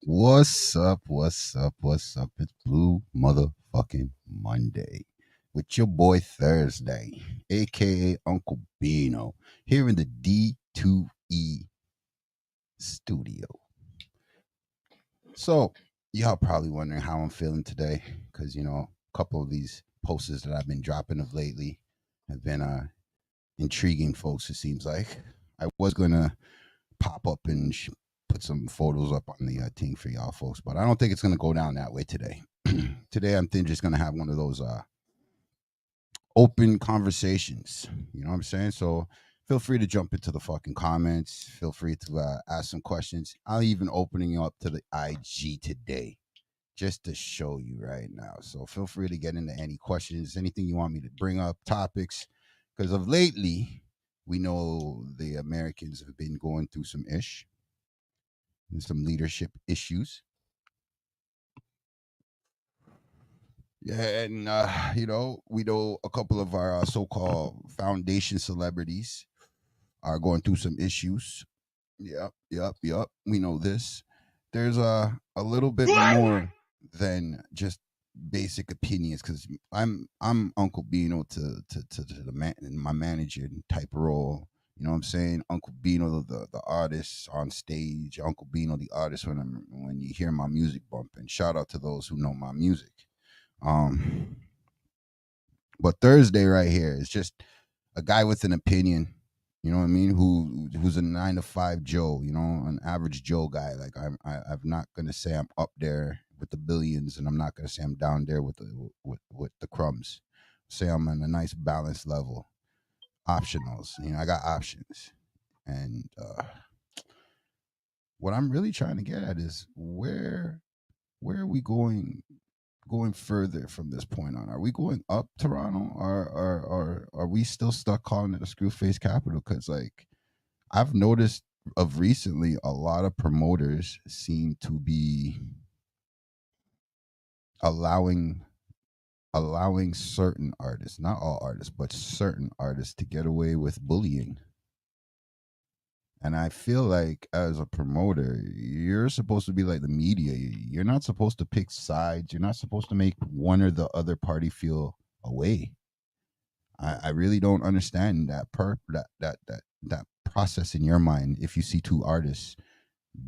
What's up? What's up? What's up? It's Blue Motherfucking Monday with your boy Thursday, aka Uncle Bino, here in the D2E studio. So, y'all probably wondering how I'm feeling today, because a couple of these posters that I've been dropping of lately have been intriguing, folks. It seems like I was gonna pop up and put some photos up on the thing for y'all folks, but I don't think it's gonna go down that way today. Today, I'm just gonna have one of those open conversations. You know what I'm saying? So feel free to jump into the fucking comments. Feel free to ask some questions. I'll even opening up to the IG today just to show you right now. So feel free to get into any questions, anything you want me to bring up, topics, because of lately we know the Americans have been going through some and some leadership issues. Yeah, and we know a couple of our so-called foundation celebrities are going through some issues. Yep, yep, yep. We know this. There's a little bit more than just basic opinions because I'm Uncle Bino to the man, my manager type role. You know what I'm saying? Uncle Bino, the artist on stage. Uncle Bino, the artist when you hear my music bumping. Shout out to those who know my music. Um, but Thursday right here is just a guy with an opinion. You know what I mean? Who's a 9 to 5 Joe? You know, an average Joe guy. Like I'm not gonna say I'm up there with the billions, and I'm not gonna say I'm down there with the crumbs. Say I'm on a nice balanced level. Optionals. You know, I got options, and what I'm really trying to get at is where are we going further from this point on? Are we going up Toronto, or are we still stuck calling it a screw face capital? Because like I've noticed of recently, a lot of promoters seem to be allowing certain artists, not all artists, but certain artists, to get away with bullying. And I feel like as a promoter, you're supposed to be like the media. You're not supposed to pick sides. You're not supposed to make one or the other party feel away. I really don't understand that process in your mind if you see two artists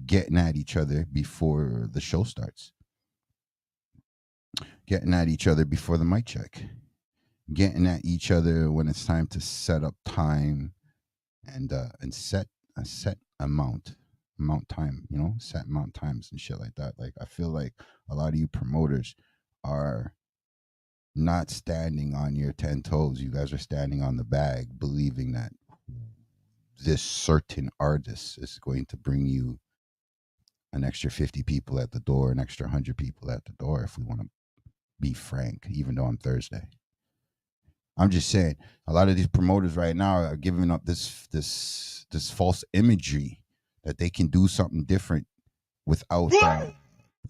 getting at each other before the show starts, getting at each other before the mic check, getting at each other when it's time to set up time and set a set amount time, set amount times and shit like that. Like I feel like a lot of you promoters are not standing on your 10 toes. You guys are standing on the bag, believing that this certain artist is going to bring you an extra 50 people at the door, an extra 100 people at the door, if we want to be frank, even though on Thursday. I'm just saying, a lot of these promoters right now are giving up this false imagery that they can do something different without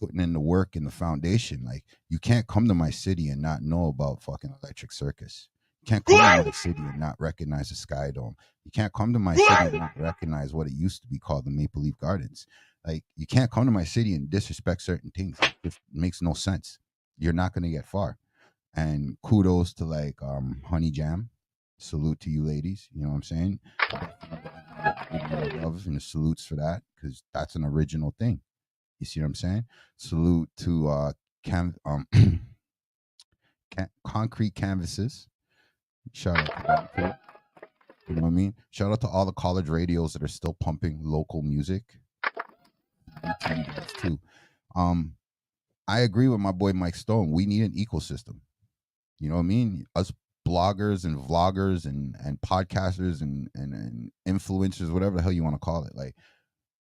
putting in the work in the foundation. Like you can't come to my city and not know about fucking Electric Circus. You can't come to my city and not recognize the Sky Dome. You can't come to my city and not recognize what it used to be called the Maple Leaf Gardens. Like you can't come to my city and disrespect certain things. It makes no sense. You're not going to get far. And kudos to like Honey Jam. Salute to you ladies. You know what I'm saying? Love and salutes for that because that's an original thing. You see what I'm saying? Salute to Concrete Canvases. Shout out to them too. You know what I mean? Shout out to all the college radios that are still pumping local music. Too. I agree with my boy Mike Stone. We need an ecosystem. You know what I mean? Us bloggers and vloggers and podcasters and influencers, whatever the hell you want to call it. Like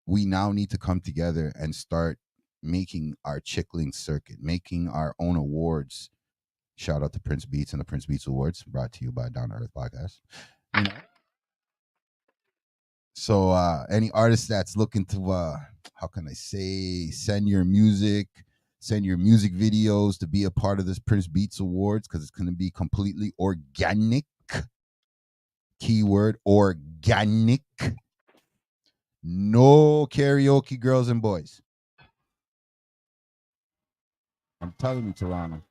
we now need to come together and start making our chickling circuit, making our own awards. Shout out to Prince Beats and the Prince Beats Awards, brought to you by Down to Earth Podcast. You know? So any artist that's looking to how can I say, send your music videos to be a part of this Prince Beats Awards, because it's going to be completely organic. Keyword organic. No karaoke girls and boys. I'm telling you, Toronto,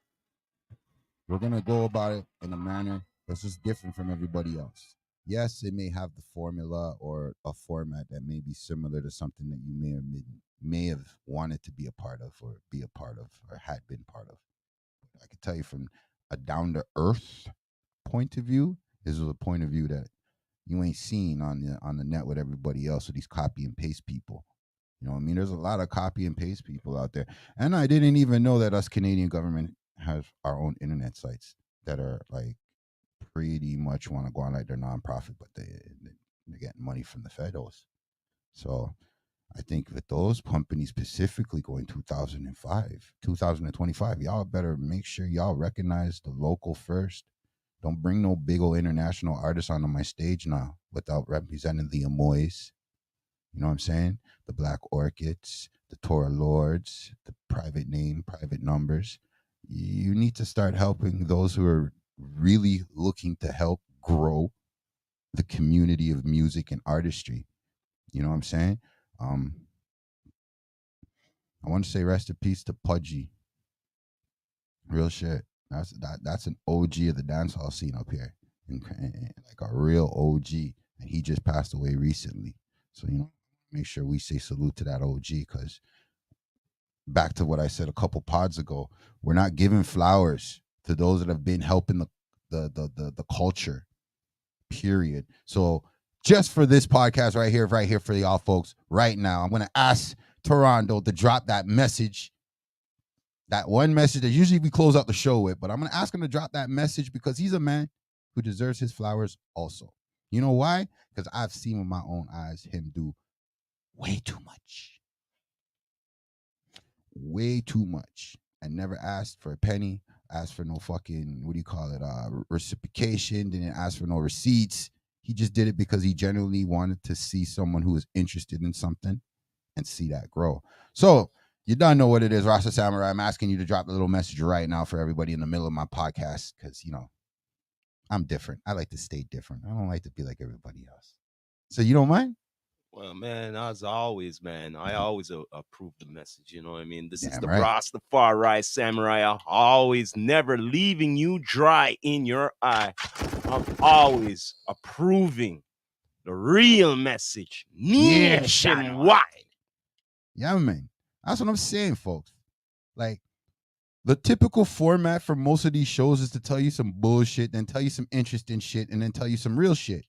we're gonna go about it in a manner that's just different from everybody else. Yes, it may have the formula or a format that may be similar to something that you may have wanted to be a part of or be a part of or had been part of. I can tell you from a down to earth point of view, this is a point of view that you ain't seen on the net with everybody else with these copy and paste people. You know what I mean? There's a lot of copy and paste people out there. And I didn't even know that us Canadian government has our own internet sites that are like pretty much want to go on like they're nonprofit, but they're getting money from the federals. So I think with those companies specifically going 2005, 2025, y'all better make sure y'all recognize the local first. Don't bring no big old international artists onto my stage now without representing the Amoys. You know what I'm saying? The Black Orchids, the Torah Lords, the private name, private numbers. You need to start helping those who are really looking to help grow the community of music and artistry. You know what I'm saying? Um, I want to say rest in peace to Pudgy. Real shit. That's an OG of the dancehall scene up here, and like a real OG. And he just passed away recently. So make sure we say salute to that OG because back to what I said a couple pods ago, we're not giving flowers to those that have been helping the culture. Period. So just for this podcast right here for y'all folks, right now, I'm gonna ask Toronto to drop that message. That one message that usually we close out the show with, but I'm gonna ask him to drop that message because he's a man who deserves his flowers also. You know why? Because I've seen with my own eyes him do way too much. Way too much. And never asked for a penny, asked for no fucking, what do you call it, reciprocation, didn't ask for no receipts. He just did it because he genuinely wanted to see someone who was interested in something and see that grow. So you don't know what it is, Rasta Samurai. I'm asking you to drop a little message right now for everybody in the middle of my podcast because, I'm different. I like to stay different. I don't like to be like everybody else. So you don't mind? Well, man, as always, man, I always approve the message. You know what I mean? This is Damn the right. Rastafari Samurai, always never leaving you dry in your eye. I'm always approving the real message nationwide. Yeah, man. That's what I'm saying, folks. Like, the typical format for most of these shows is to tell you some bullshit, then tell you some interesting shit, and then tell you some real shit.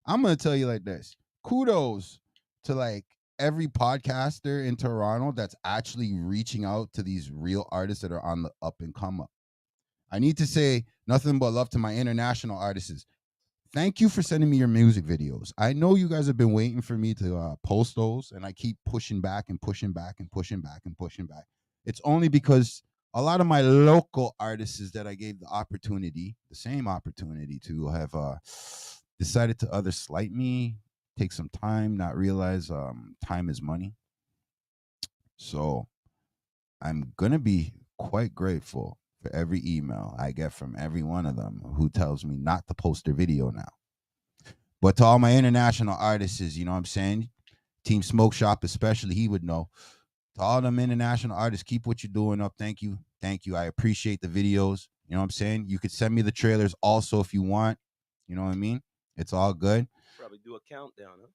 I'm gonna tell you like this. Kudos to like every podcaster in Toronto that's actually reaching out to these real artists that are on the up and come up. I need to say nothing but love to my international artists. Thank you for sending me your music videos. I know you guys have been waiting for me to post those, and I keep pushing back and pushing back and pushing back and pushing back. It's only because a lot of my local artists that I gave the opportunity, the same opportunity to have decided to other slight me, take some time, not realize time is money. So I'm gonna be quite grateful for every email I get from every one of them who tells me not to post their video now. But to all my international artists, you know what I'm saying? Team Smoke Shop, especially, he would know. To all them international artists, keep what you're doing up. Thank you. Thank you. I appreciate the videos. You know what I'm saying? You could send me the trailers also if you want. You know what I mean? It's all good. Probably do a countdown, huh?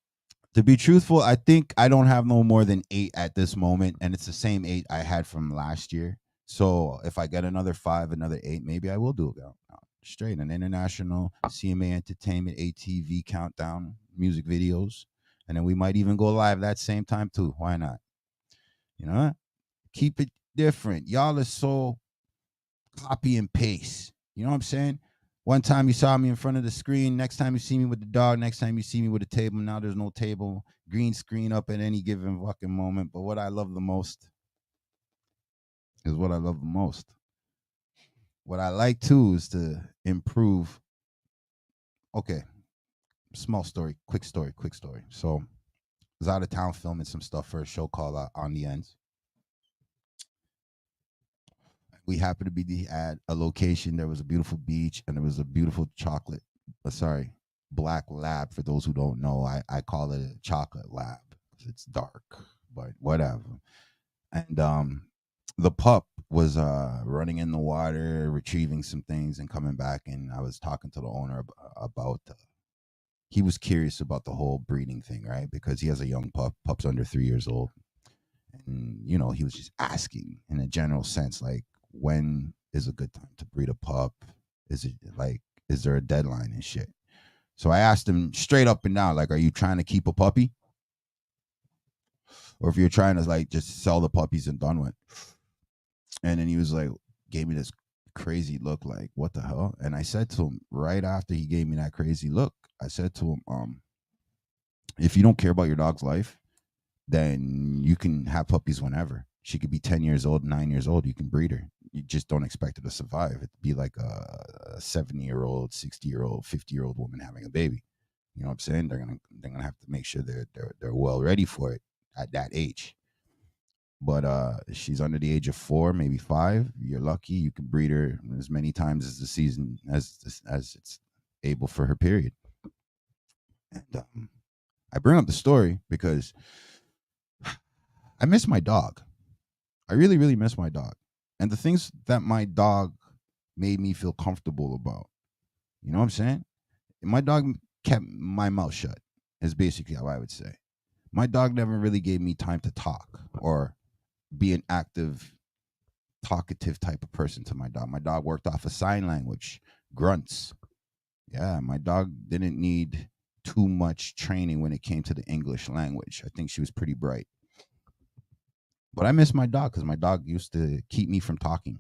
To be truthful, I think I don't have no more than 8 at this moment, and it's the same 8 I had from last year. So if I get another 5, another 8, maybe I will do a countdown. Straight an international CMA Entertainment ATV countdown music videos, and then we might even go live that same time too. Why not? You know, keep it different. Y'all are so copy and paste. You know what I'm saying? One time you saw me in front of the screen. Next time you see me with the dog. Next time you see me with a table. Now there's no table. Green screen up at any given fucking moment. But what I love the most is what I love the most. What I like too is to improve. Okay, small story, quick story, quick story. So I was out of town filming some stuff for a show called On the Ends. We happened to be at a location. There was a beautiful beach and there was a beautiful black lab. For those who don't know, I call it a chocolate lab because it's dark, but whatever. And the pup was running in the water, retrieving some things, and coming back. And I was talking to the owner about. He was curious about the whole breeding thing, right? Because he has a young pup. Pup's under 3 years old, and he was just asking in a general sense, like, when is a good time to breed a pup? Is it like, is there a deadline and shit? So I asked him straight up and down, like, are you trying to keep a puppy, or if you're trying to like just sell the puppies and done with? And then he was like, gave me this crazy look, like, what the hell? And I said to him right after he gave me that crazy look, I said to him, if you don't care about your dog's life, then you can have puppies whenever. She could be 10 years old, 9 years old. You can breed her. You just don't expect her to survive. It'd be like a 70-year-old, 60-year-old, 50-year-old woman having a baby. You know what I'm saying? They're gonna have to make sure they're well ready for it at that age. But she's under the age of 4, maybe 5. You're lucky. You can breed her as many times as the season as it's able for her period. And I bring up the story because I miss my dog. I really, really miss my dog. And the things that my dog made me feel comfortable about. You know what I'm saying? My dog kept my mouth shut, is basically how I would say. My dog never really gave me time to talk or be an active, talkative type of person to my dog. My dog worked off of sign language, grunts. Yeah, my dog didn't need too much training when it came to the English language. I think she was pretty bright. But I miss my dog because my dog used to keep me from talking,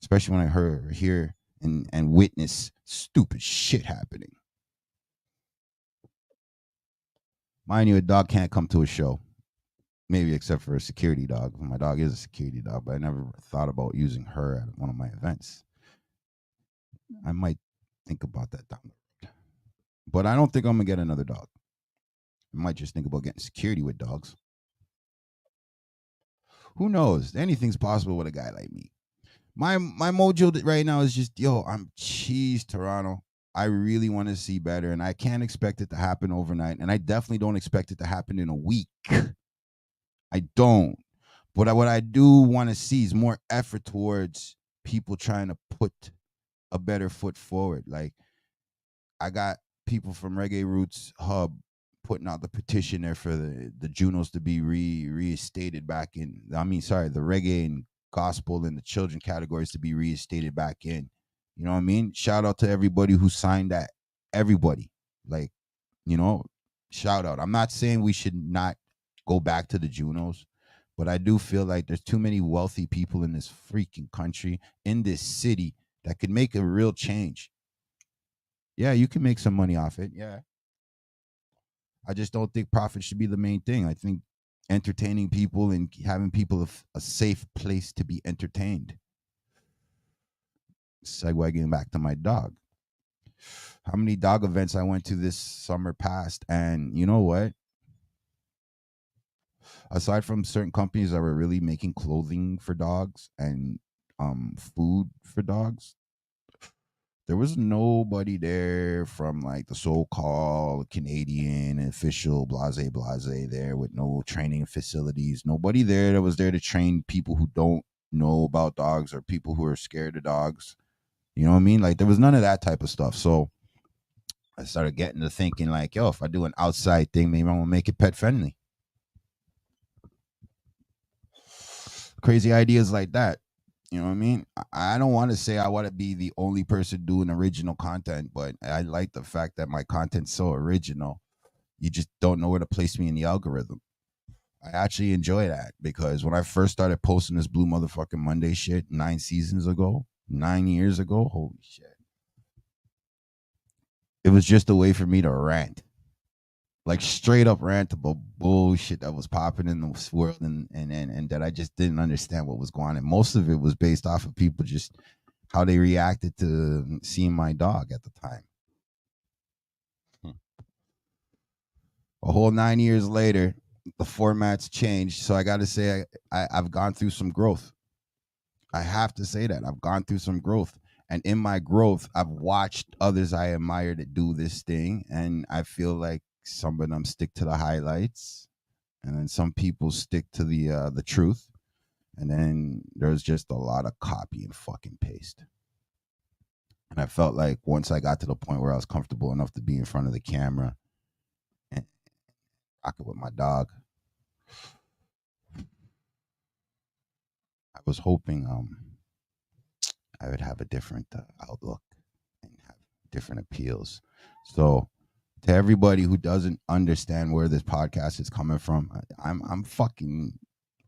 especially when I hear and witness stupid shit happening. Mind you, a dog can't come to a show, maybe except for a security dog. My dog is a security dog, but I never thought about using her at one of my events. I might think about that down the road. But I don't think I'm going to get another dog. I might just think about getting security with dogs. Who knows? Anything's possible with a guy like me. My mojo right now is just, yo, I'm cheese, Toronto. I really want to see better, and I can't expect it to happen overnight, and I definitely don't expect it to happen in a week. I don't. But what I do want to see is more effort towards people trying to put a better foot forward. Like, I got people from Reggae Roots Hub putting out the petition there for the Junos to be reinstated back in. I mean, sorry, the reggae and gospel and the children categories to be reinstated back in. You know what I mean? Shout out to everybody who signed that. Everybody, like, shout out. I'm not saying we should not go back to the Junos, but I do feel like there's too many wealthy people in this freaking country, in this city, that could make a real change. Yeah, you can make some money off it. Yeah. I just don't think profit should be the main thing. I think entertaining people and having people a safe place to be entertained. Segueing back to my dog. How many dog events I went to this summer past, and you know what? Aside from certain companies that were really making clothing for dogs and food for dogs, there was nobody there from like the so-called Canadian official blase there with no training facilities. Nobody there that was there to train people who don't know about dogs or people who are scared of dogs. You know what I mean? Like, there was none of that type of stuff. So I started getting to thinking like, yo, if I do an outside thing, maybe I'm gonna make it pet friendly. Crazy ideas like that. You know what I mean? I don't want to say I want to be the only person doing original content, but I like the fact that my content's so original. You just don't know where to place me in the algorithm. I actually enjoy that because when I first started posting this BluMuthaFuxingM0NDAY shit 9 seasons ago, 9 years ago, holy shit. It was just a way for me to rant. Like, straight up rant about bullshit that was popping in the world and that I just didn't understand what was going on. And most of it was based off of people just how they reacted to seeing my dog at the time. A whole 9 years later, the format's changed. So I got to say, I've gone through some growth. I have to say that I've gone through some growth. And in my growth, I've watched others I admire that do this thing. And I feel like some of them stick to the highlights, and then some people stick to the truth. And then there was just a lot of copy and fucking paste. And I felt like once I got to the point where I was comfortable enough to be in front of the camera and rock it with my dog, I was hoping I would have a different outlook and have different appeals. So to everybody who doesn't understand where this podcast is coming from, I'm fucking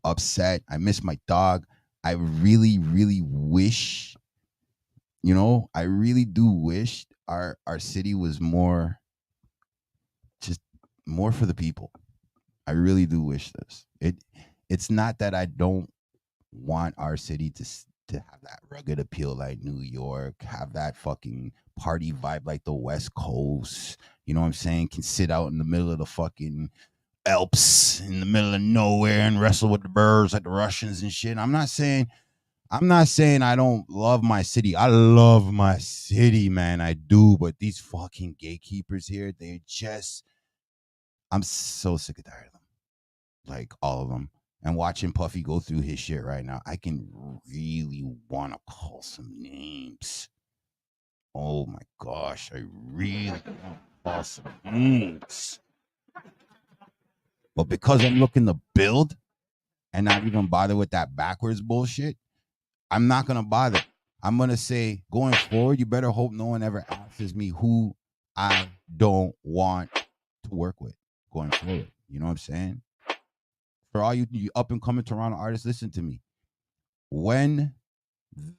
upset. I miss my dog. I really, really wish, I really do wish our city was more, just more for the people. I really do wish this. It's not that I don't want our city to have that rugged appeal like New York, have that fucking party vibe like the West Coast. You know what I'm saying? Can sit out in the middle of the fucking Alps in the middle of nowhere and wrestle with the birds like the Russians and shit. I'm not saying I don't love my city. I love my city, man. I do. But these fucking gatekeepers here, I'm so sick of tired of them. Like all of them. And watching Puffy go through his shit right now, I can really want to call some names. Oh my gosh, I really want to call some names. But because I'm looking to build and not even bother with that backwards bullshit, I'm not going to bother. I'm going to say, going forward, you better hope no one ever asks me who I don't want to work with going forward. You know what I'm saying? For all you up and coming Toronto artists, listen to me. When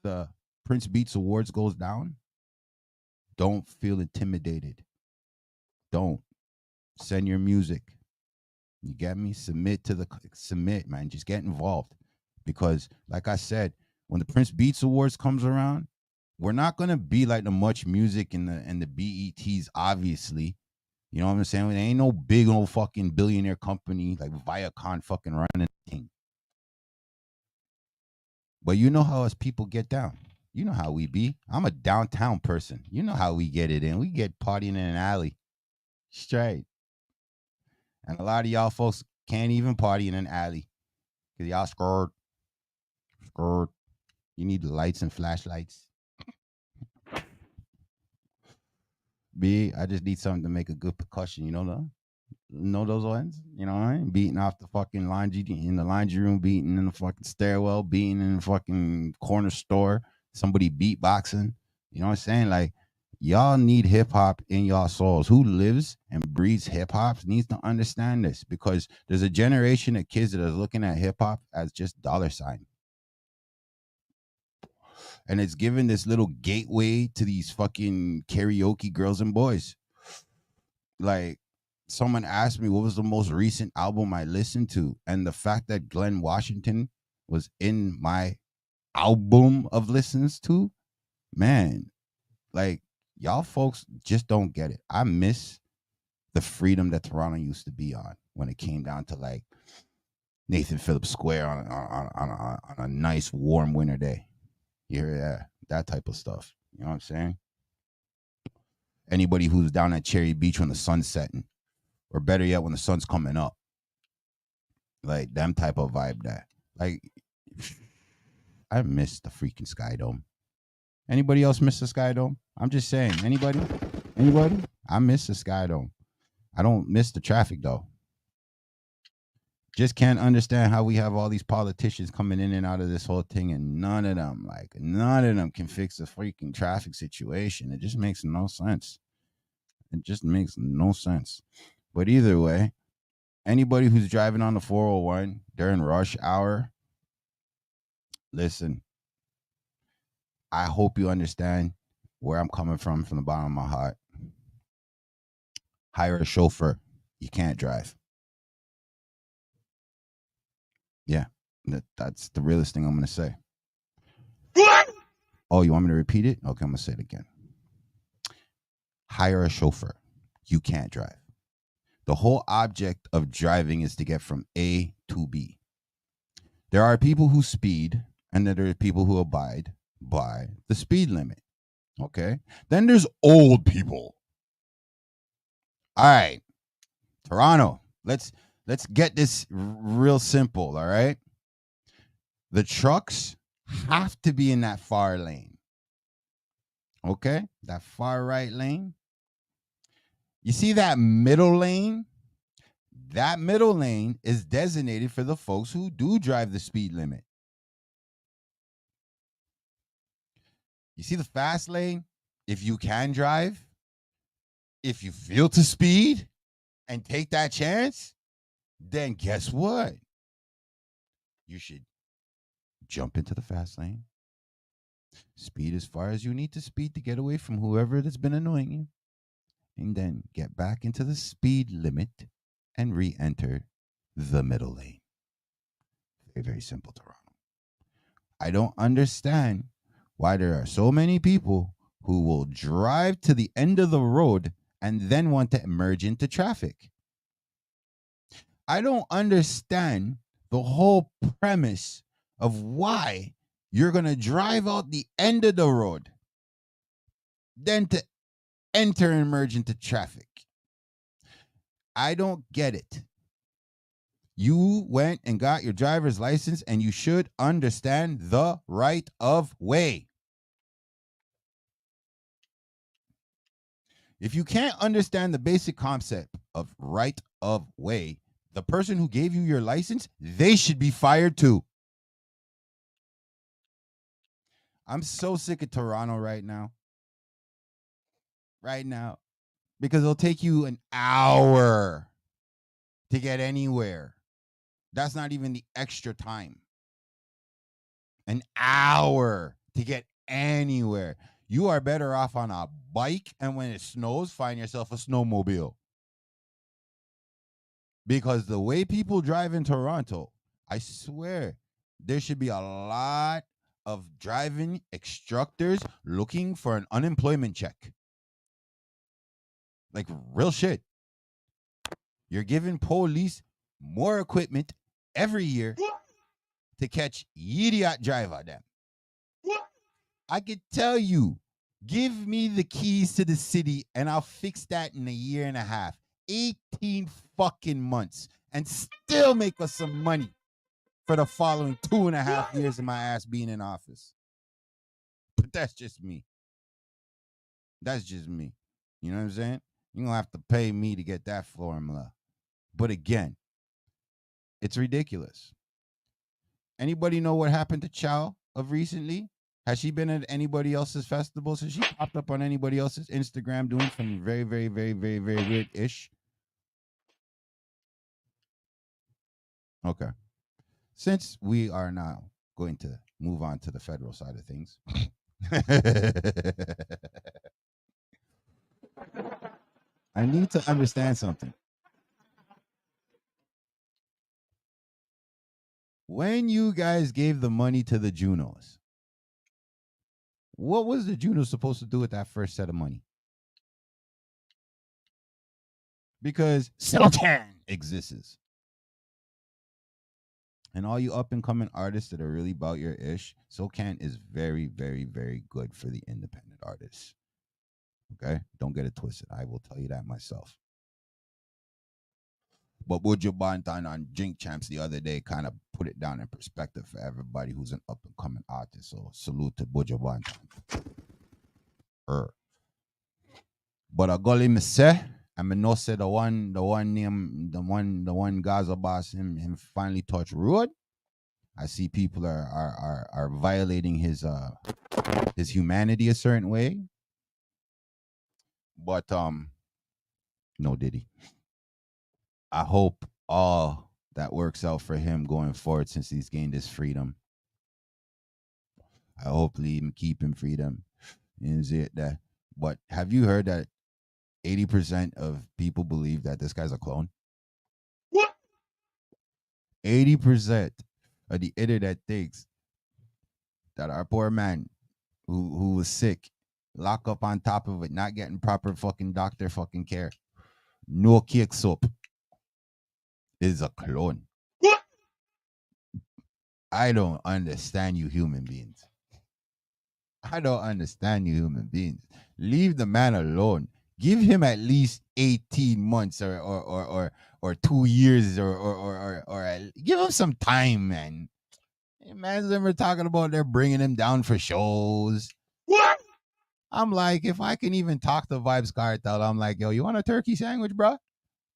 the Prince Beats Awards goes down, don't feel intimidated. Don't send your music. You get me? Submit, man. Just get involved. Because like I said, when the Prince Beats Awards comes around, we're not gonna be like the Much Music and the BETs, obviously. You know what I'm saying? There ain't no big old fucking billionaire company like Viacom fucking running thing. But you know how us people get down. You know how we be. I'm a downtown person. You know how we get it in. We get partying in an alley. Straight. And a lot of y'all folks can't even party in an alley. Because y'all scared. Scared. You need lights and flashlights. B, I just need something to make a good percussion, know those ones? You know what I mean? Beating off the fucking laundry in the laundry room, beating in the fucking stairwell, beating in the fucking corner store, somebody beatboxing. You know what I'm saying? Like, y'all need hip hop in y'all souls. Who lives and breathes hip hop needs to understand this, because there's a generation of kids that are looking at hip hop as just dollar sign. And it's given this little gateway to these fucking karaoke girls and boys. Like, someone asked me what was the most recent album I listened to, and the fact that Glenn Washington was in my album of listens to, man, like, y'all folks just don't get it. I miss the freedom that Toronto used to be on when it came down to like Nathan Phillips Square on a nice warm winter day. You hear that type of stuff. You know what I'm saying? Anybody who's down at Cherry Beach when the sun's setting, or better yet, when the sun's coming up, like them type of vibe. That, like, I miss the freaking Sky Dome. Anybody else miss the Sky Dome? I'm just saying. Anybody? I miss the Sky Dome. I don't miss the traffic though. Just can't understand how we have all these politicians coming in and out of this whole thing, and none of them can fix the freaking traffic situation. It just makes no sense. It just makes no sense. But either way, anybody who's driving on the 401 during rush hour, listen, I hope you understand where I'm coming from the bottom of my heart. Hire a chauffeur. You can't drive. Yeah, that's the realest thing I'm going to say. Oh, you want me to repeat it? Okay, I'm going to say it again. Hire a chauffeur. You can't drive. The whole object of driving is to get from A to B. There are people who speed, and then there are people who abide by the speed limit. Okay? Then there's old people. All right. Toronto, let's get this real simple, all right? The trucks have to be in that far lane. Okay? That far right lane. You see that middle lane? That middle lane is designated for the folks who do drive the speed limit. You see the fast lane? If you can drive, if you feel to speed and take that chance, then guess what? You should jump into the fast lane, speed as far as you need to speed to get away from whoever that's been annoying you, and then get back into the speed limit and re-enter the middle lane. Very, very simple, Toronto. I don't understand why there are so many people who will drive to the end of the road and then want to emerge into traffic. I don't understand the whole premise of why you're going to drive out the end of the road, then to enter and emerge into traffic. I don't get it. You went and got your driver's license, and you should understand the right of way. If you can't understand the basic concept of right of way, the person who gave you your license, they should be fired too. I'm so sick of Toronto right now. Because it'll take you an hour to get anywhere. That's not even the extra time. An hour to get anywhere. You are better off on a bike, and when it snows, find yourself a snowmobile. Because the way people drive in Toronto, I swear, there should be a lot of driving instructors looking for an unemployment check. Like real shit. You're giving police more equipment every year to catch idiot driver them. I could tell you, give me the keys to the city and I'll fix that in a year and a half. 18 fucking months and still make us some money for the following 2.5 years of my ass being in office. But that's just me. That's just me. You know what I'm saying? You're going to have to pay me to get that formula. But again, it's ridiculous. Anybody know what happened to Chow of recently? Has she been at anybody else's festivals? Has she popped up on anybody else's Instagram doing some very, very, very, very, very weird-ish? Okay. Since we are now going to move on to the federal side of things, I need to understand something. When you guys gave the money to the Junos, what was the Junos supposed to do with that first set of money? Because SoCan exists. And all you up and coming artists that are really about your ish, SoCan is very, very, very good for the independent artists. Okay? Don't get it twisted. I will tell you that myself. But Buju Banton on Drink Champs the other day kind of put it down in perspective for everybody who's an up and coming artist. So salute to Buju Banton. But a gully me say, and me know say the one Gaza boss him finally touch road. I see people are violating his humanity a certain way. But no Diddy. I hope all that works out for him going forward since he's gained his freedom. I hope leave him, keep him freedom. Is it that? But have you heard that 80% of people believe that this guy's a clone? What? 80% of the internet thinks that our poor man who was sick, lock up on top of it, not getting proper fucking doctor fucking care, no cake soap, is a clone. What? I don't understand you human beings. I don't understand you human beings. Leave the man alone. Give him at least 18 months or 2 years or give him some time, man. Man's never talking about they're bringing him down for shows. What? I'm like, if I can even talk to Vibes Cartel, I'm like, yo, you want a turkey sandwich, bro?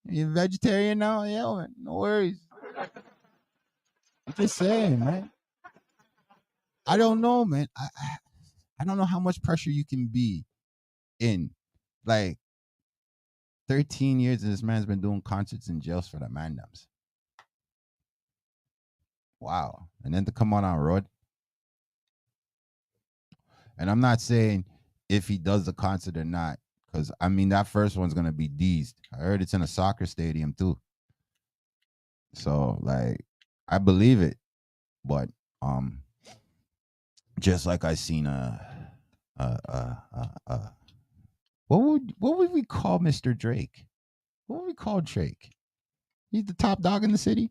You vegetarian now? Yeah, man, no worries. I'm just saying, man. I don't know, man. I don't know how much pressure you can be in. Like 13 years, and this man's been doing concerts in jails for the mandems. Wow. And then to come on road. And I'm not saying if he does the concert or not, because I mean that first one's gonna be deezed. I heard it's in a soccer stadium too. So like I believe it. But just like I seen what would we call Mr. Drake? What would we call Drake? He's the top dog in the city.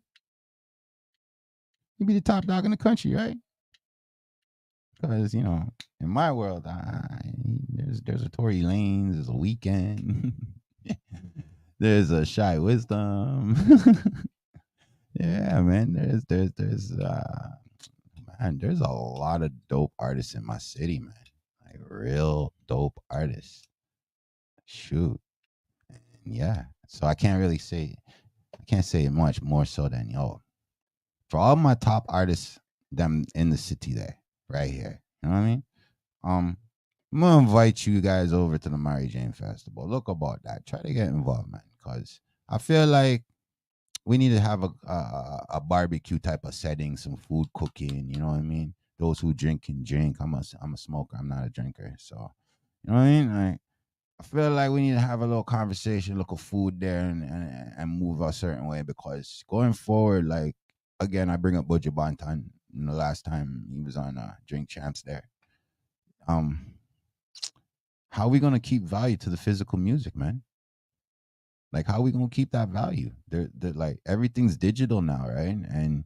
He'd be the top dog in the country, right? Because you know, in my world, there's a Tory Lanez, there's a Weekend, there's a Shy Wisdom. Yeah, man. There's a lot of dope artists in my city, man. Like real dope artists. Shoot. And yeah. So I can't say much more so than yo. For all my top artists, them in the city there, right here. You know what I mean? I'm gonna invite you guys over to the Mary Jane Festival. Look about that. Try to get involved, man. Cause I feel like we need to have a barbecue type of setting, some food cooking. You know what I mean? Those who drink can drink. I'm a smoker. I'm not a drinker. So you know what I mean? Like I feel like we need to have a little conversation, look of food there, and move a certain way because going forward, like again, I bring up Buju Banton. The last time he was on Drink Champs there. How are we gonna keep value to the physical music, man? Like, how are we gonna keep that value? They're like everything's digital now, right? And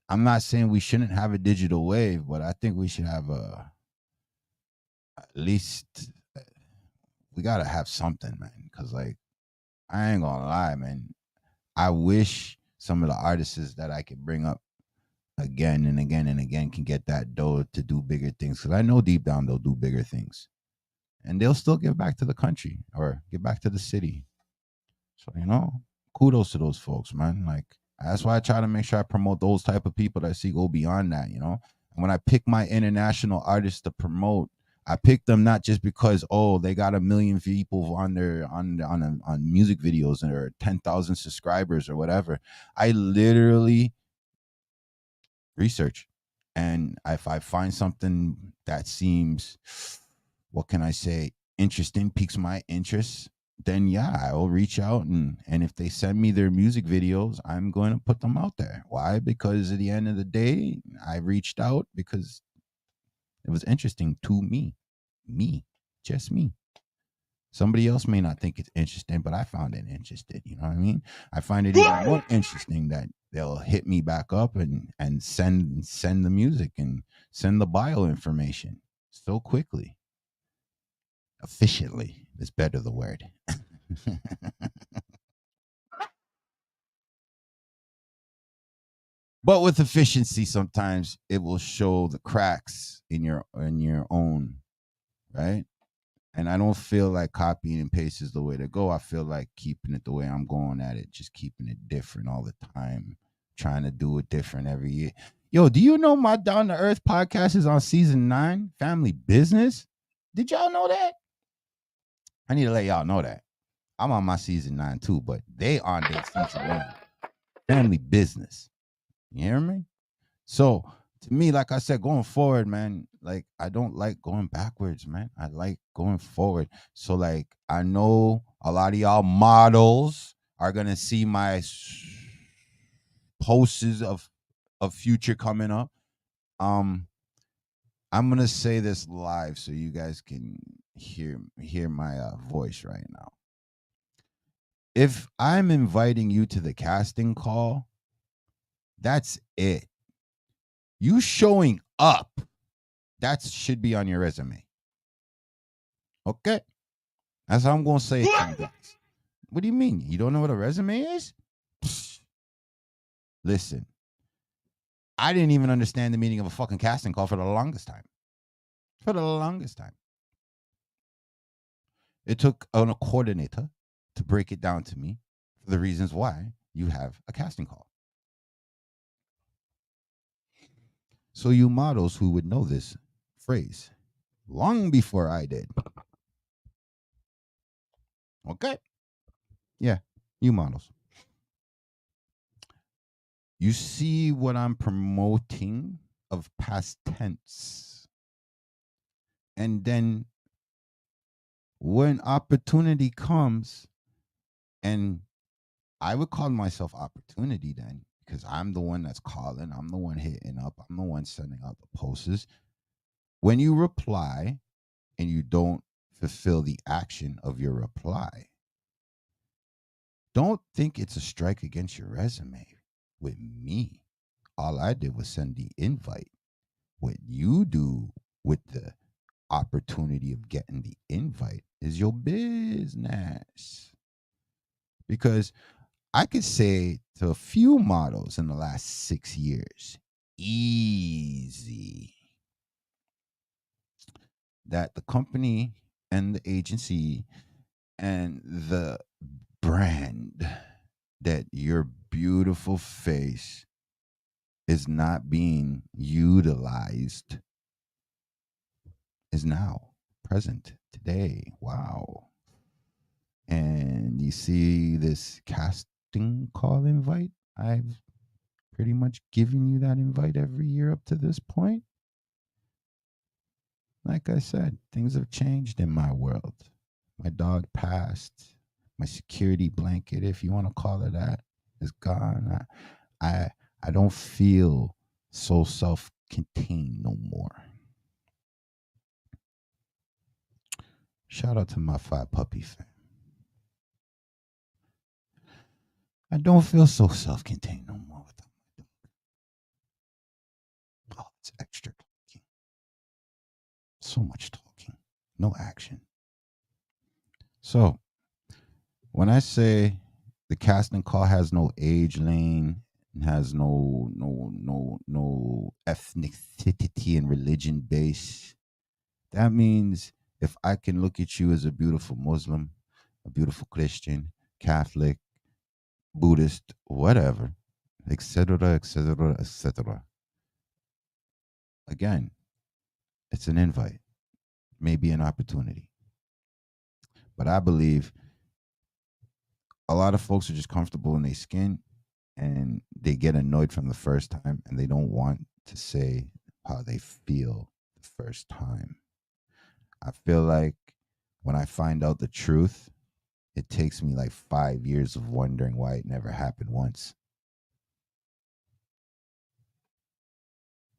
I'm not saying we shouldn't have a digital wave, but I think we should have at least we gotta have something, man. Cause like I ain't gonna lie, man. I wish some of the artists that I could bring up again and again and again can get that dough to do bigger things. Cause I know deep down they'll do bigger things. And they'll still give back to the country or give back to the city. So, you know, kudos to those folks, man. Like that's why I try to make sure I promote those type of people that see go beyond that, you know. And when I pick my international artists to promote, I pick them not just because they got 1 million people on their on music videos or 10,000 subscribers or whatever. I literally research, and if I find something that seems, what can I say, interesting, piques my interest, then yeah, I will reach out and if they send me their music videos, I'm going to put them out there. Why? Because at the end of the day, I reached out because it was interesting to me, just me. Somebody else may not think it's interesting, but I found it interesting. You know what I mean? I find it even more interesting that they'll hit me back up and send the music and send the bio information so quickly. Efficiently is better the word. But with efficiency, sometimes it will show the cracks in your own, right? And I don't feel like copying and paste is the way to go. I feel like keeping it the way I'm going at it, just keeping it different all the time, trying to do it different every year. Yo, do you know my Down to Earth podcast is on season 9, Family Business? Did y'all know that? I need to let y'all know that. I'm on my season 9 too, but they on their season 1, Family Business. You hear me? So to me, like I said, going forward, man, like I don't like going backwards, man. I like going forward. So like I know a lot of y'all models are gonna see my posts of future coming up. I'm gonna say this live so you guys can hear my voice right now. If I'm inviting you to the casting call, that's it. You showing up, that should be on your resume. Okay? That's how I'm going to say it to you guys. What do you mean? You don't know what a resume is? Psh. Listen, I didn't even understand the meaning of a fucking casting call for the longest time. For the longest time. It took a coordinator to break it down to me for the reasons why you have a casting call. So you models who would know this phrase long before I did. Okay? Yeah, you models. You see what I'm promoting of past tense. And then when opportunity comes, and I would call myself opportunity then, because I'm the one that's calling, I'm the one hitting up, I'm the one sending out the posts. When you reply and you don't fulfill the action of your reply, don't think it's a strike against your resume. With me, all I did was send the invite. What you do with the opportunity of getting the invite is your business. Because I could say to a few models in the last 6 years, easy, that the company and the agency and the brand that your beautiful face is not being utilized is now present today. Wow. And you see this casting call invite? I've pretty much given you that invite every year up to this point. Like I said, things have changed in my world. My dog passed. My security blanket, if you want to call it that, is gone. I don't feel so self-contained no more. Shout out to my 5 puppy fam. I don't feel so self-contained no more with them. Oh, it's extra talking. So much talking. No action. So when I say the casting call has no age lane, has no ethnicity and religion base, that means if I can look at you as a beautiful Muslim, a beautiful Christian, Catholic, Buddhist, whatever, etc., etc., etc. Again, it's an invite, maybe an opportunity. But I believe a lot of folks are just comfortable in their skin and they get annoyed from the first time and they don't want to say how they feel the first time. I feel like when I find out the truth, it takes me like 5 years of wondering why it never happened once.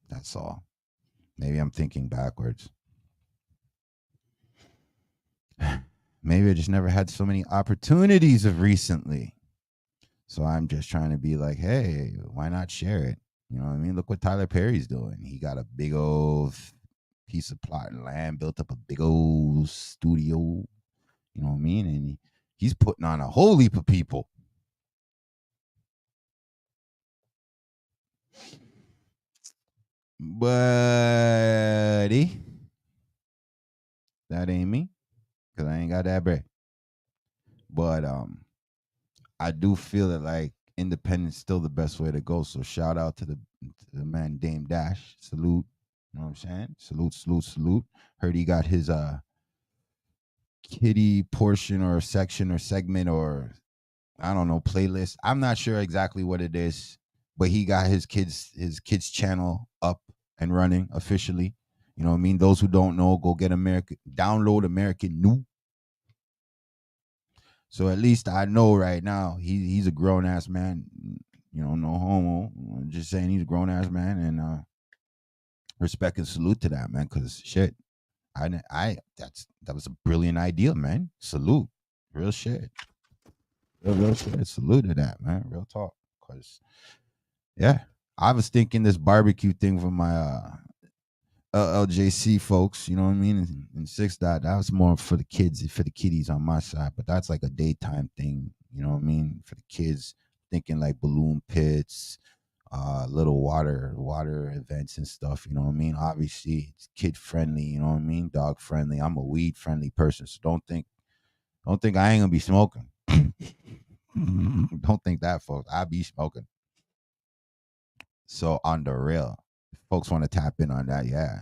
That's all. Maybe I'm thinking backwards. Maybe I just never had so many opportunities of recently. So I'm just trying to be like, hey, why not share it? You know what I mean? Look what Tyler Perry's doing. He got a big old piece of plot and land, built up a big old studio. You know what I mean? And he's putting on a whole heap of people. Buddy, that ain't me, because I ain't got that bread. But I do feel that like independence still the best way to go. So shout out to the man Dame Dash. Salute. You know what I'm saying? Salute, salute, salute. Heard he got his kitty portion or section or segment or I don't know, playlist. I'm not sure exactly what it is, but he got his kids channel up and running officially. You know what I mean? Those who don't know, go get download American New. So at least I know right now he's a grown ass man. You know, no homo. I'm just saying he's a grown ass man, and respect and salute to that man. Cause shit, that was a brilliant idea, man. Salute, real shit, real shit. Salute to that, man. Real talk. Cause yeah, I was thinking this barbecue thing for my LJC folks, you know what I mean? And 6 Dot, that was more for the kids, for the kiddies on my side, but that's like a daytime thing, you know what I mean? For the kids, thinking like balloon pits, little water events and stuff. You know what I mean? Obviously, it's kid friendly. You know what I mean? Dog friendly. I'm a weed friendly person, so don't think I ain't gonna be smoking. Don't think that, folks. I be smoking. So on the real, if folks want to tap in on that, yeah,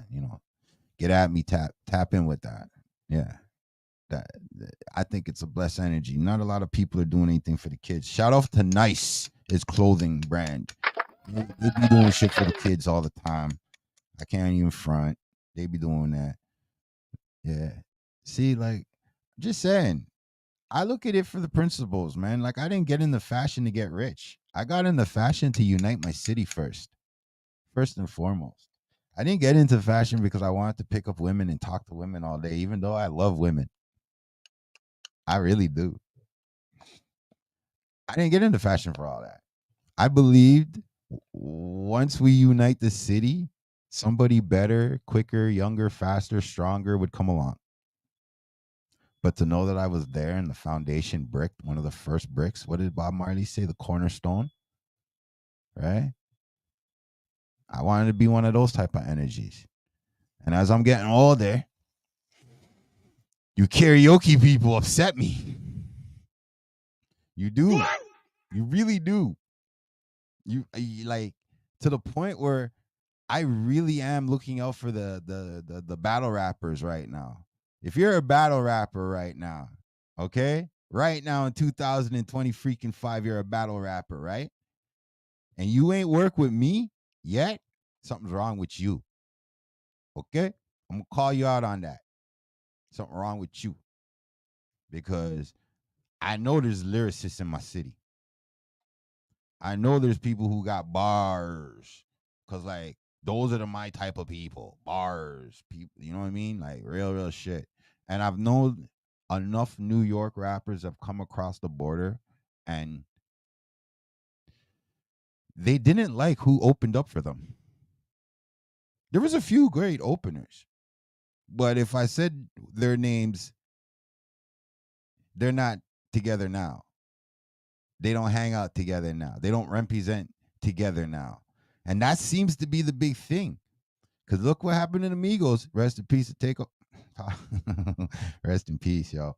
get at me, tap in with that. Yeah. That I think it's a blessed energy. Not a lot of people are doing anything for the kids. Shout out to Nice, his clothing brand. They be doing shit for the kids all the time. I can't even front. They be doing that. Yeah. See, like, just saying, I look at it for the principles, man. Like, I didn't get into fashion to get rich. I got into fashion to unite my city first and foremost. I didn't get into fashion because I wanted to pick up women and talk to women all day, even though I love women. I really do. I didn't get into fashion for all that. I believed once we unite the city, somebody better, quicker, younger, faster, stronger would come along. But to know that I was there and the foundation brick, one of the first bricks, what did Bob Marley say? The cornerstone, right? I wanted to be one of those type of energies. And as I'm getting older, you karaoke people upset me. You do. You really do. You like, to the point where I really am looking out for the battle rappers right now. If you're a battle rapper right now, okay? Right now in 2020 freaking 5, you're a battle rapper, right? And you ain't work with me yet, something's wrong with you. Okay? I'm gonna call you out on that. Something wrong with you. Because I know there's lyricists in my city. I know there's people who got bars. Cause like those are my type of people. Bars, people, you know what I mean? Like real shit. And I've known enough New York rappers have come across the border and they didn't like who opened up for them. There was a few great openers. But if I said their names, they're not together now. They don't hang out together now. They don't represent together now. And that seems to be the big thing. Because look what happened in Amigos. Rest in peace to take. Rest in peace, yo.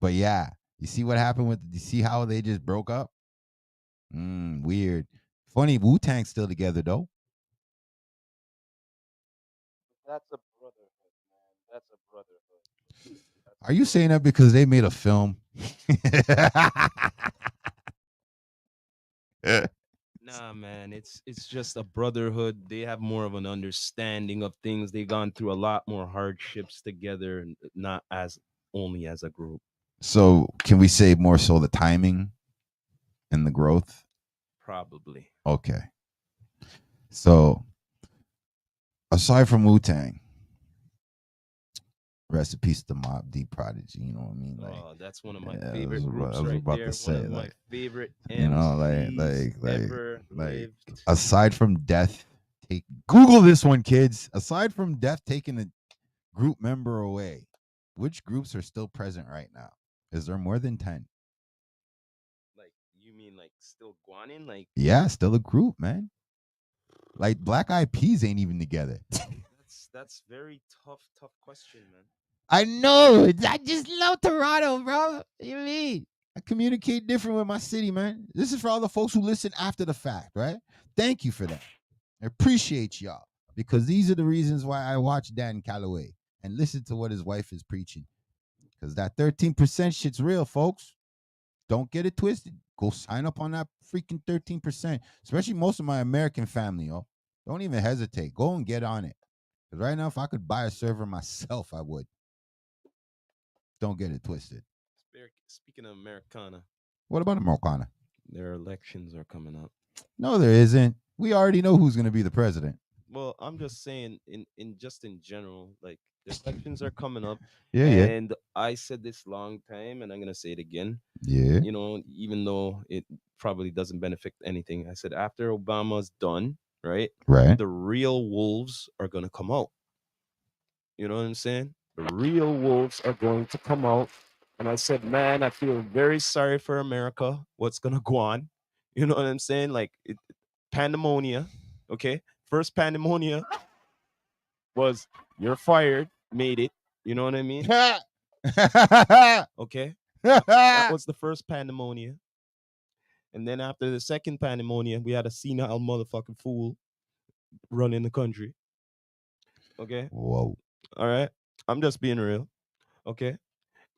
But yeah, you see what happened with. You see how they just broke up? Weird. Funny, Wu-Tang's still together though. That's a brotherhood, man. That's a brotherhood. That's Are a you saying that brotherhood. because they made a film? Nah, man, it's just a brotherhood. They have more of an understanding of things. They gone through a lot more hardships together, and not as only as a group. So can we say more so the timing and the growth? Probably. Okay. So aside from Wu-Tang, rest in peace to Mob Deep Prodigy. You know what I mean? Like, That's one of my yeah, favorite I groups was right about to there. One say, of my like, favorite you know, MCs like, ever like, lived. aside from death, take Google this one, kids. Aside from death taking a group member away, which groups are still present right now? Is there more than 10? Like, you mean like still guanin? Like, Yeah, still a group, man. Like Black Eyed Peas ain't even together. that's very tough question, man. I know. I just love Toronto, bro. You mean? I communicate different with my city, man. This is for all the folks who listen after the fact, right? Thank you for that. I appreciate y'all because these are the reasons why I watch Dan Calloway and listen to what his wife is preaching. Because that 13% shit's real, folks. Don't get it twisted. Go sign up on that freaking 13%, especially most of my American family, yo. Don't even hesitate. Go and get on it. Because right now, if I could buy a server myself, I would. Don't get it twisted. Speaking of Americana, What about Americana? their elections are coming up. No, there isn't. We already know who's going to be the president. Well, I'm just saying, in just in general, like the elections are coming up, Yeah, yeah. and I said this long time, and I'm gonna say it again. Yeah. You know, even though it probably doesn't benefit anything, I said after Obama's done, right, Right. the real wolves are gonna come out. You know what I'm saying? The real wolves are going to come out. And I said, man, I feel very sorry for America. What's gonna go on? You know what I'm saying? Like Pandemonia. Okay. First pandemonia was you're fired, made it. You know what I mean? Okay. That was the first pandemonia. And then after the second pandemonium, we had a senile motherfucking fool running the country. Okay. Whoa. All right. I'm just being real. Okay.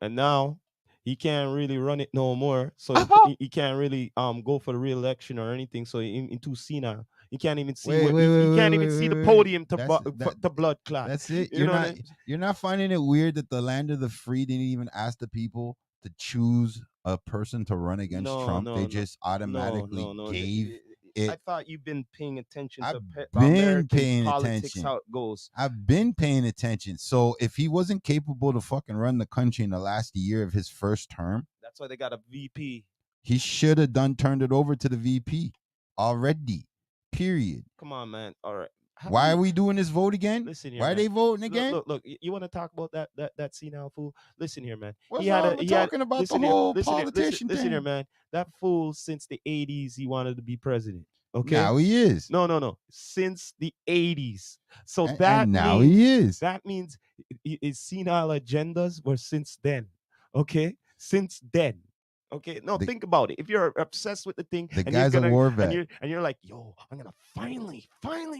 And now he can't really run it no more. So he can't really go for the re-election or anything. So in too senile. He can't even see Wait, where wait, he wait, wait, can't even wait, see wait, the wait. podium to That's that. to blood clot. That's it. You know what I mean? You're not finding it weird that the land of the free didn't even ask the people to choose a person to run against No, Trump. They no, no, just no, automatically no, no. gave I it. thought you've been paying attention I've to been American paying politics, attention. how it goes. I've been paying attention. So if he wasn't capable to fucking run the country in the last year of his first term, That's why they got a VP. he should have turned it over to the VP already. Period. Come on, man. All right. Why are we doing this vote again? Listen here, Why are man. they voting Look, again? look, look. You want to talk about that senile fool? Listen here, man. What's wrong with He had. talking about the Listen here, whole listen here, politician listen here, thing? man. That fool since the '80s he wanted to be president. Okay. Now he is. No, no, no. Since the '80s. So And now he is. that means his senile agendas were since then. Okay, since then. Okay, no, The, think about it. If you're obsessed with the thing the and you're guy's a gonna war vet. and you're like, yo, I'm gonna finally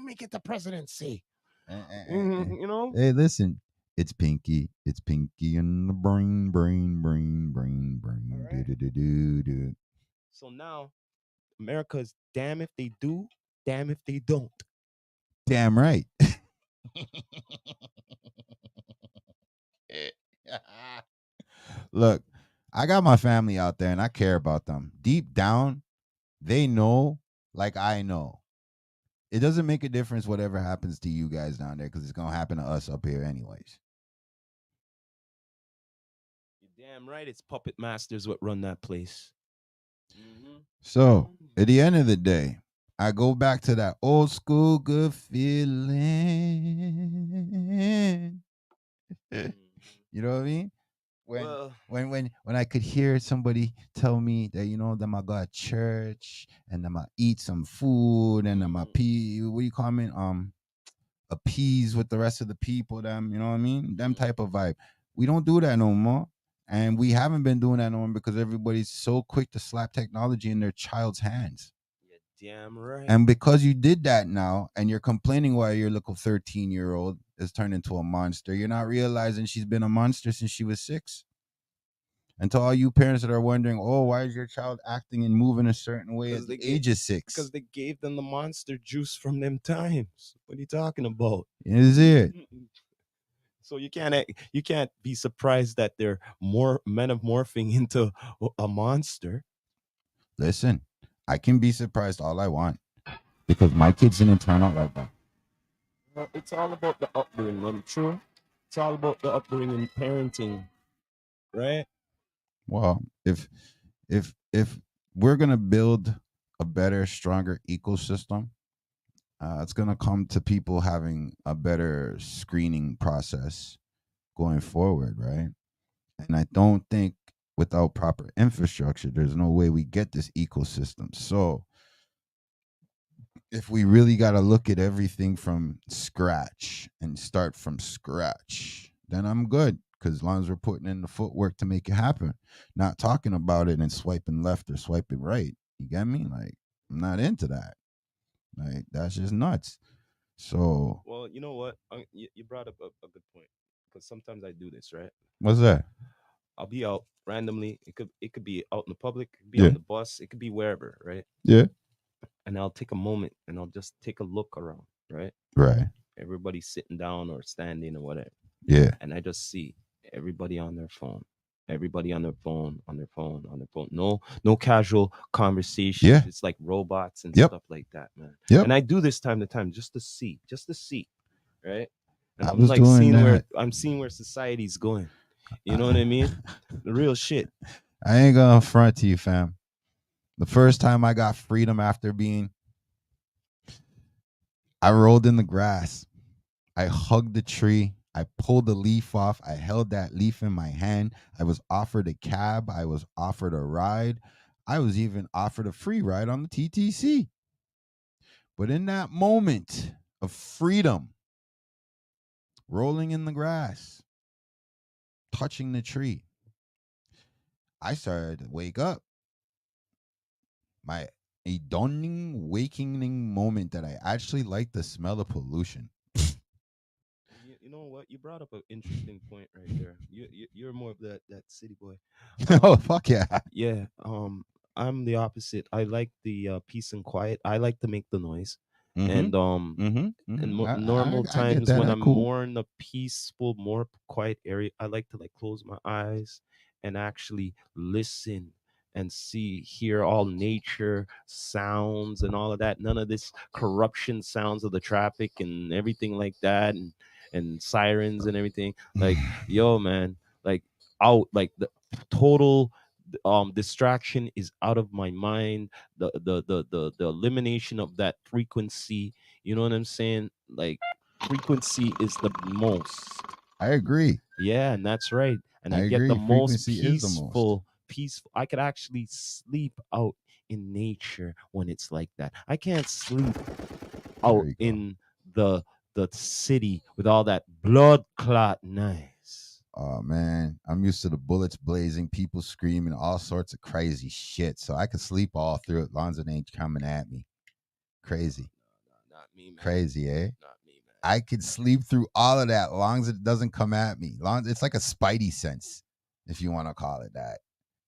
make it to presidency. You know. Hey, listen. It's Pinky. It's Pinky and the brain. All Do, right. do, do, do, do. So now America is damn if they do, damn if they don't. Damn right. Look, I got my family out there and I care about them. Deep down, they know like I know. It doesn't make a difference whatever happens to you guys down there because it's going to happen to us up here anyways. You're damn right. It's puppet masters what run that place. Mm-hmm. So, at the end of the day, I go back to that old school good feeling. You know what I mean? When I could hear somebody tell me that, you know, them I go to church and them I eat some food and them I what do you call me? Appease with the rest of the people, them, you know what I mean? Them type of vibe. We don't do that no more. And we haven't been doing that no more because everybody's so quick to slap technology in their child's hands. You're damn right. And because you did that now and you're complaining why your little 13-year-old is turned into a monster, you're not realizing she's been a monster since she was 6. And to all you parents that are wondering, oh, why is your child acting and moving a certain way at the age of 6? Because they gave them the monster juice from them times. What are you talking about? Is it? So you can't be surprised that they're more metamorphing into a monster. Listen, I can be surprised all I want because my kids didn't turn out like that. Well, it's all about the upbringing, I'm true. It's all about the upbringing and parenting, right? Well, if we're gonna build a better, stronger ecosystem, it's gonna come to people having a better screening process going forward, right? And I don't think without proper infrastructure, there's no way we get this ecosystem. So if we really got to look at everything from scratch and start from scratch, then I'm good. Because as long as we're putting in the footwork to make it happen, not talking about it and swiping left or swiping right. You get me? Like, I'm not into that. Like, that's just nuts. So, Well, you know what? You brought up a good point because sometimes I do this, right? what's that? I'll be out randomly. It could be out in the public, it could be Yeah. on the bus, it could be wherever, right? Yeah. And I'll take a moment and I'll just take a look around, right? Right. Everybody's sitting down or standing or whatever. Yeah. And I just see everybody on their phone. Everybody on their phone, on their phone, on their phone. No casual conversations. Yeah. It's like robots and Yep. stuff like that, man. Yep. And I do this time to time just to see, right? And I I'm was like doing seeing that. I'm seeing where society's going. You know what I mean? The real shit. I ain't gonna front to you, fam. The first time I got freedom after I rolled in the grass. I hugged the tree. I pulled the leaf off. I held that leaf in my hand. I was offered a cab. I was offered a ride. I was even offered a free ride on the TTC. But in that moment of freedom, rolling in the grass, touching the tree, I started to wake up. A dawning, wakening moment that I actually like the smell of pollution. You know what? You brought up an interesting point right there. You're more of that city boy. Oh, Um, fuck yeah. yeah. I'm the opposite. I like the peace and quiet. I like to make the noise, Mm-hmm. and Mm-hmm. in Mm-hmm. normal I get times that. when I I'm cool. more in a peaceful, more quiet area, I like to like close my eyes and actually listen and hear all nature sounds and all of that. None of this corruption sounds of the traffic and everything like that, and sirens and everything. Like, yo, man, like out, like the total distraction is out of my mind. The elimination of that frequency, you know what I'm saying? Like, frequency is the most. I agree. Yeah, and that's right. And I I get the agree. most Frequency is the most. peaceful. I could actually sleep out in nature when it's like that. I can't sleep There out you go. in the the city with all that blood clot noise. Oh man, I'm used to the bullets blazing, people screaming, all sorts of crazy shit. So I could sleep all through it. Lonzo ain't coming at me. Crazy. No, not me, man. Crazy, eh? Not me, man. I could sleep through all of that long as it doesn't come at me. Long it's like a spidey sense, if you want to call it that.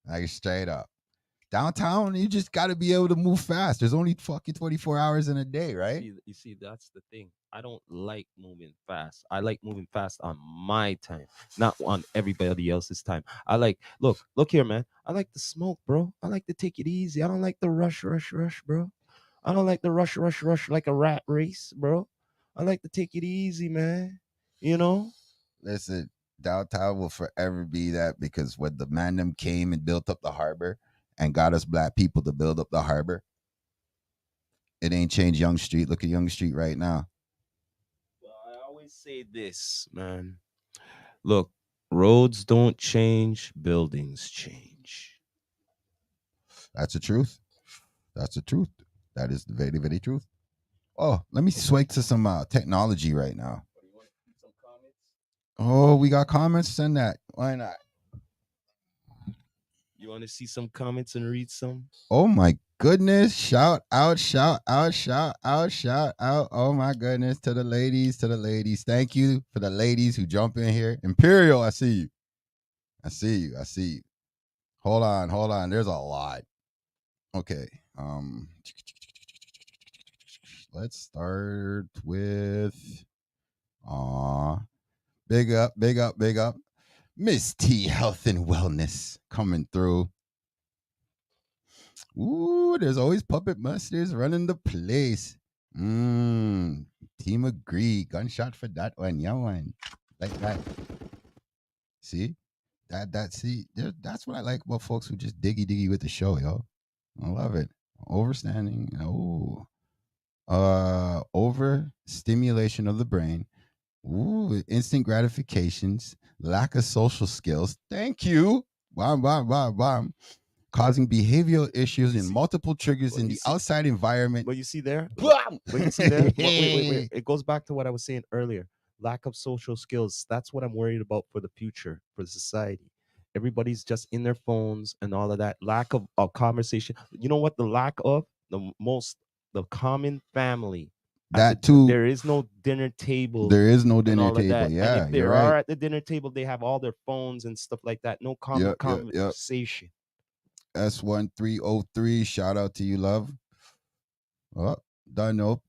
Like straight up. Downtown, you just got to be able to move fast. There's only fucking 24 hours in a day, right? You see, that's the thing. I don't like moving fast. I like moving fast on my time, not on everybody else's time. I like, look here, man. I like to smoke, bro. I like to take it easy. I don't like the rush, bro. I don't like the rush like a rat race, bro. I like to take it easy, man. You know? Listen, downtown will forever be that because when the man them came and built up the harbor and got us black people to build up the harbor, it ain't changed Young Street. Look at Young Street right now. Well, I always say this, man. Look, roads don't change, buildings change. That's the truth. That's the truth. That is the very, very truth. Oh, let me switch to some technology right now. What, do you want some comments? Oh, we got comments? Send that. Why not? You want to see some comments and read some? Oh my goodness. Shout out, shout out, shout out, shout out. Oh my goodness. To the ladies, to the ladies. Thank you for the ladies who jump in here. Imperial, I see you. I see you. I see you. Hold on, hold on. There's a lot. Okay. Let's start with big up, big up, big up. Miss T Health and Wellness coming through. Ooh, there's always puppet masters running the place. Team agree. Gunshot for that one. Yeah, one. Like that. See? That's what I like about folks who just diggy with the show, yo. I love it. Overstanding. Oh. Over stimulation of the brain. Ooh, instant gratifications, lack of social skills. Thank you. Bam, bam, bam, bam. Causing behavioral issues You and see, multiple triggers but in you the see, outside environment. but you see there, Bam! but you see there. Wait. It goes back to what I was saying earlier. Lack of social skills. That's what I'm worried about for the future, for society. Everybody's just in their phones and all of that. Lack of conversation. You know what? The lack of the common family. That too, There is no dinner table there is no and dinner all of table. that. And Yeah, if they you're are right. at the dinner table, they have all their phones and stuff like that. No common Yep. conversation. S1303, shout out to you, love. Oh, don't know.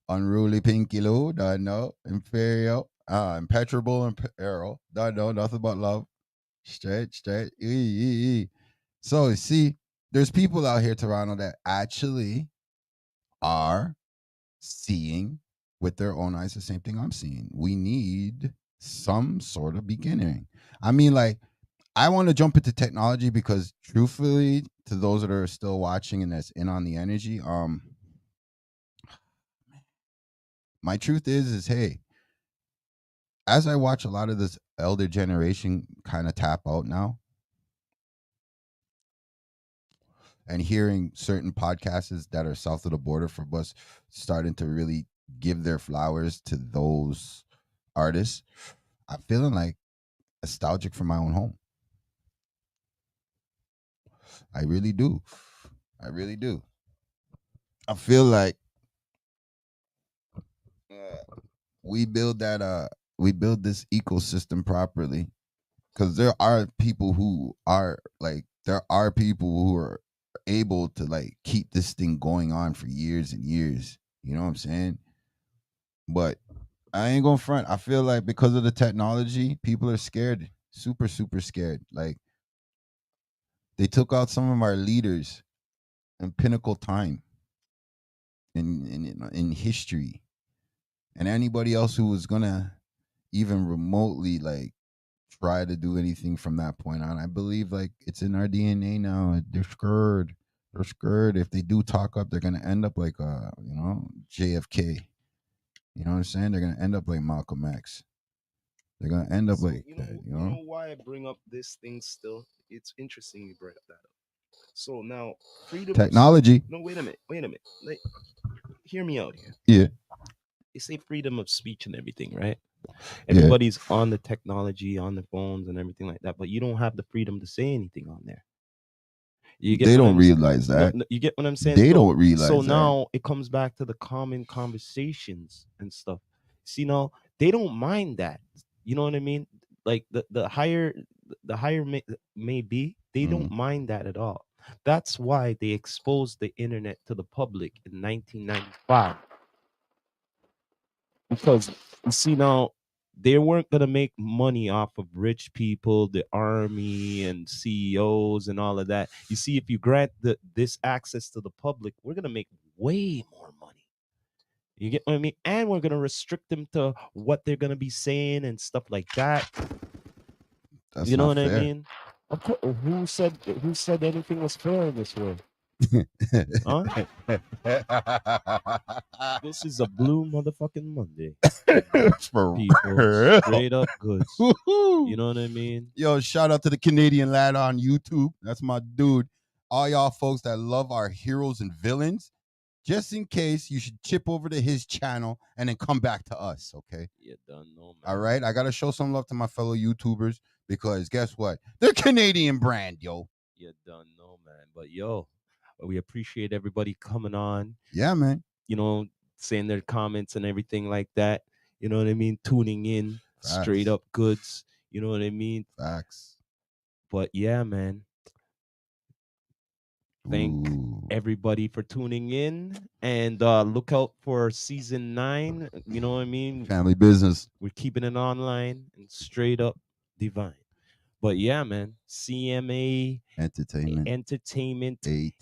Unruly Pinky Lou, don't know. Imperial, Impenetrable Imperial, don't know nothing but love. Straight. So you see, there's people out here, Toronto, that actually are seeing with their own eyes the same thing I'm seeing. We need some sort of beginning. I mean, like, I want to jump into technology because truthfully, to those that are still watching and that's in on the energy, my truth is hey, as I watch a lot of this elder generation kind of tap out now, and hearing certain podcasts that are south of the border for us starting to really give their flowers to those artists, I'm feeling like nostalgic for my own home. I really do. I really do. I feel like we build this ecosystem properly, because there are people who are able to like keep this thing going on for years and years. You know what I'm saying? But I ain't gonna front. I feel like because of the technology, people are scared, super, super scared. Like they took out some of our leaders in pinnacle time in history, and anybody else who was gonna even remotely like try to do anything from that point on, I believe like it's in our DNA now. They're scared. They're scared. If they do talk up, they're gonna end up like JFK. You know what I'm saying? They're gonna end up like Malcolm X. They're gonna end up So like that. You know? why I bring up this thing still? It's interesting you brought that up. So now freedom Technology. no, wait a minute, Like, hear me out here. Yeah. They say freedom of speech and everything, right? Yeah. Everybody's on the technology, on the phones and everything like that, but you don't have the freedom to say anything on there. You get They what don't I'm realize that. no, you get what I'm saying? They So, don't realize so that. now it comes back to the common conversations and stuff. See, now they don't mind that. You know what I mean? Like the higher may be, they don't mind that at all. That's why they exposed the internet to the public in 1995. Because you see now they weren't gonna make money off of rich people, the army and CEOs and all of that. You see, if you grant this access to the public, we're gonna make way more money. You get what I mean? And we're gonna restrict them to what they're gonna be saying and stuff like that. That's You know not what I fair. mean? Of course, who said anything was fair in this world? Huh? This is a blue motherfucking Monday. For People, real. straight up goods. You know what I mean? Yo, shout out to the Canadian lad on YouTube. That's my dude. All y'all folks that love our heroes and villains, just in case, you should chip over to his channel and then come back to us, okay? You don't know, man. All right? I got to show some love to my fellow YouTubers because guess what? They're Canadian brand, yo. You don't know, man. But yo, we appreciate everybody coming on, Yeah, man. you know, saying their comments and everything like that. You know what I mean? Tuning in, straight Facts. up goods. You know what I mean? Facts. But yeah, man. Thank Ooh. everybody for tuning in and look out for season 9. You know what I mean? Family business. We're keeping it online and straight up divine. But yeah, man, CMA Entertainment 8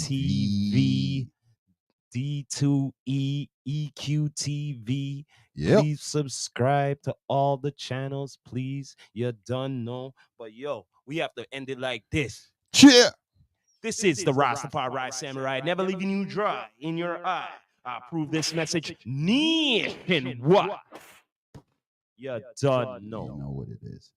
ATV D2E EQTV. Yep. Please subscribe to all the channels, please. You done know. But yo, we have to end it like this. Cheer. This is the Rastafari Samurai, never leaving you dry in your eye. I prove this message nationwide. You done know. You know what it is.